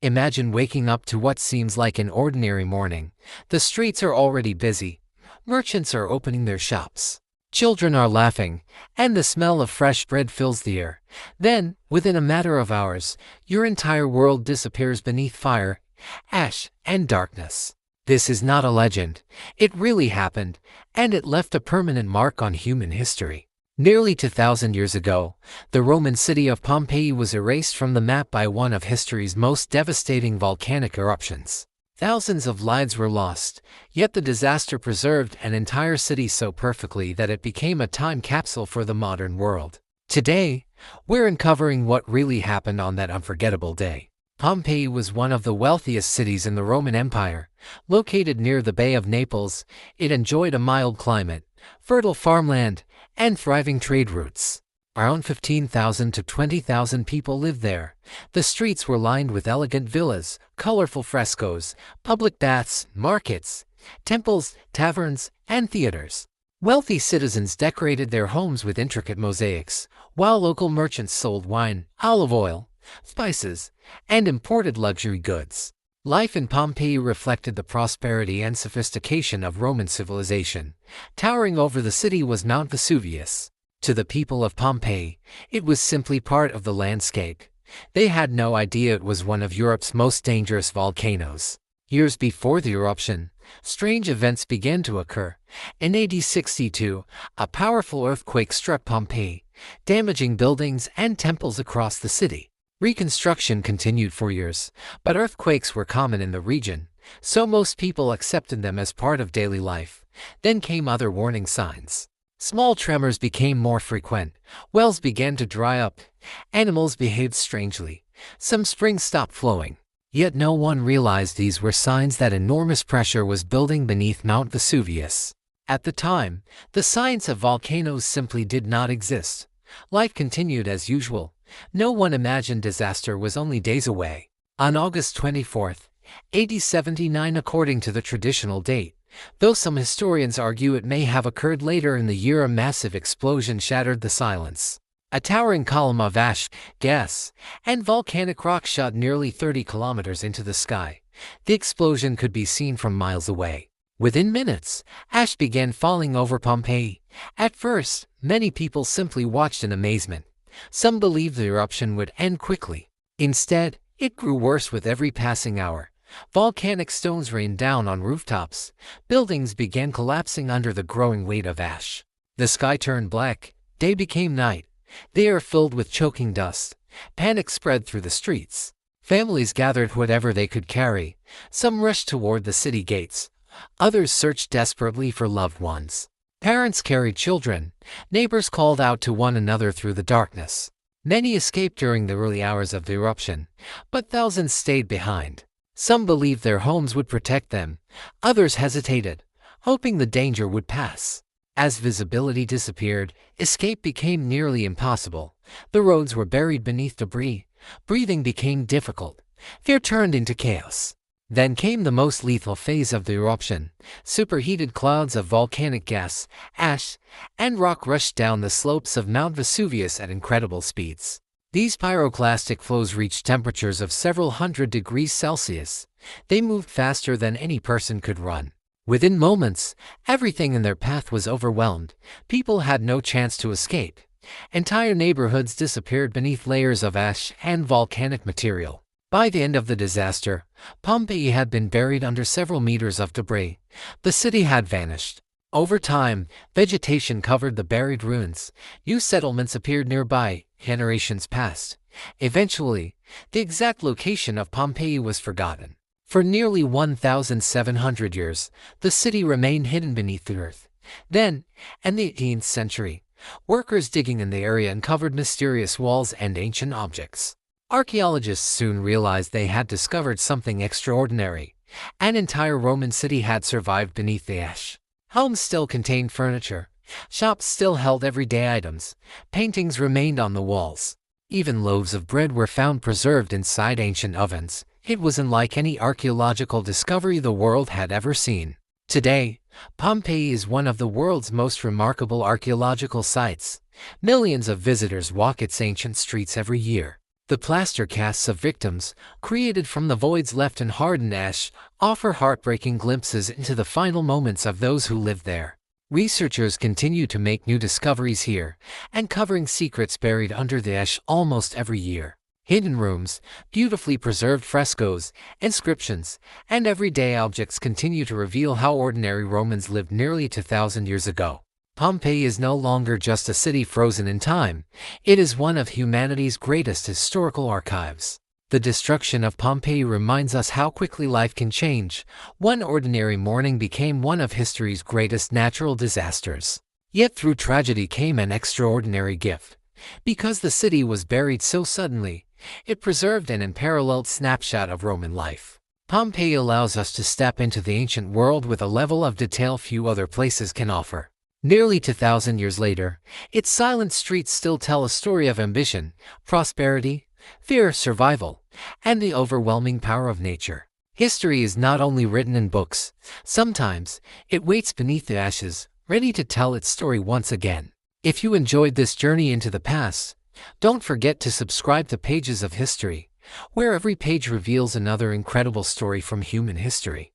Imagine waking up to what seems like an ordinary morning. The streets are already busy. Merchants are opening their shops. Children are laughing, and the smell of fresh bread fills the air. Then, within a matter of hours, your entire world disappears beneath fire, ash, and darkness. This is not a legend. It really happened, and it left a permanent mark on human history. Nearly 2,000 years ago, the Roman city of Pompeii was erased from the map by one of history's most devastating volcanic eruptions. Thousands of lives were lost, yet the disaster preserved an entire city so perfectly that it became a time capsule for the modern world. Today, we're uncovering what really happened on that unforgettable day. Pompeii was one of the wealthiest cities in the Roman Empire. Located near the Bay of Naples, it enjoyed a mild climate, fertile farmland, and thriving trade routes. Around 15,000 to 20,000 people lived there. The streets were lined with elegant villas, colorful frescoes, public baths, markets, temples, taverns, and theaters. Wealthy citizens decorated their homes with intricate mosaics, while local merchants sold wine, olive oil, spices, and imported luxury goods. Life in Pompeii reflected the prosperity and sophistication of Roman civilization. Towering over the city was Mount Vesuvius. To the people of Pompeii, it was simply part of the landscape. They had no idea it was one of Europe's most dangerous volcanoes. Years before the eruption, strange events began to occur. In AD 62, a powerful earthquake struck Pompeii, damaging buildings and temples across the city. Reconstruction continued for years, but earthquakes were common in the region, so most people accepted them as part of daily life. Then came other warning signs. Small tremors became more frequent, wells began to dry up, animals behaved strangely, some springs stopped flowing. Yet no one realized these were signs that enormous pressure was building beneath Mount Vesuvius. At the time, the science of volcanoes simply did not exist. Life continued as usual. No one imagined disaster was only days away. On August 24, AD 79 according to the traditional date, though some historians argue it may have occurred later in the year, a massive explosion shattered the silence. A towering column of ash, gas, and volcanic rock shot nearly 30 kilometers into the sky. The explosion could be seen from miles away. Within minutes, ash began falling over Pompeii. At first, many people simply watched in amazement. Some believed the eruption would end quickly. Instead, it grew worse with every passing hour. Volcanic stones rained down on rooftops. Buildings began collapsing under the growing weight of ash. The sky turned black. Day became night. The air filled with choking dust. Panic spread through the streets. Families gathered whatever they could carry. Some rushed toward the city gates. Others searched desperately for loved ones. Parents carried children. Neighbors called out to one another through the darkness. Many escaped during the early hours of the eruption, but thousands stayed behind. Some believed their homes would protect them. Others hesitated, hoping the danger would pass. As visibility disappeared, escape became nearly impossible. The roads were buried beneath debris. Breathing became difficult. Fear turned into chaos. Then came the most lethal phase of the eruption. Superheated clouds of volcanic gas, ash, and rock rushed down the slopes of Mount Vesuvius at incredible speeds. These pyroclastic flows reached temperatures of several hundred degrees Celsius. They moved faster than any person could run. Within moments, everything in their path was overwhelmed. People had no chance to escape. Entire neighborhoods disappeared beneath layers of ash and volcanic material. By the end of the disaster, Pompeii had been buried under several meters of debris. The city had vanished. Over time, vegetation covered the buried ruins. New settlements appeared nearby. Generations passed. Eventually, the exact location of Pompeii was forgotten. For nearly 1,700 years, the city remained hidden beneath the earth. Then, in the 18th century, workers digging in the area uncovered mysterious walls and ancient objects. Archaeologists soon realized they had discovered something extraordinary. An entire Roman city had survived beneath the ash. Homes still contained furniture. Shops still held everyday items. Paintings remained on the walls. Even loaves of bread were found preserved inside ancient ovens. It was unlike any archaeological discovery the world had ever seen. Today, Pompeii is one of the world's most remarkable archaeological sites. Millions of visitors walk its ancient streets every year. The plaster casts of victims, created from the voids left in hardened ash, offer heartbreaking glimpses into the final moments of those who lived there. Researchers continue to make new discoveries here, uncovering secrets buried under the ash almost every year. Hidden rooms, beautifully preserved frescoes, inscriptions, and everyday objects continue to reveal how ordinary Romans lived nearly 2,000 years ago. Pompeii is no longer just a city frozen in time, it is one of humanity's greatest historical archives. The destruction of Pompeii reminds us how quickly life can change. One ordinary morning became one of history's greatest natural disasters. Yet through tragedy came an extraordinary gift. Because the city was buried so suddenly, it preserved an unparalleled snapshot of Roman life. Pompeii allows us to step into the ancient world with a level of detail few other places can offer. Nearly 2,000 years later, its silent streets still tell a story of ambition, prosperity, fear, survival, and the overwhelming power of nature. History is not only written in books, sometimes it waits beneath the ashes, ready to tell its story once again. If you enjoyed this journey into the past, don't forget to subscribe to Pages of History, where every page reveals another incredible story from human history.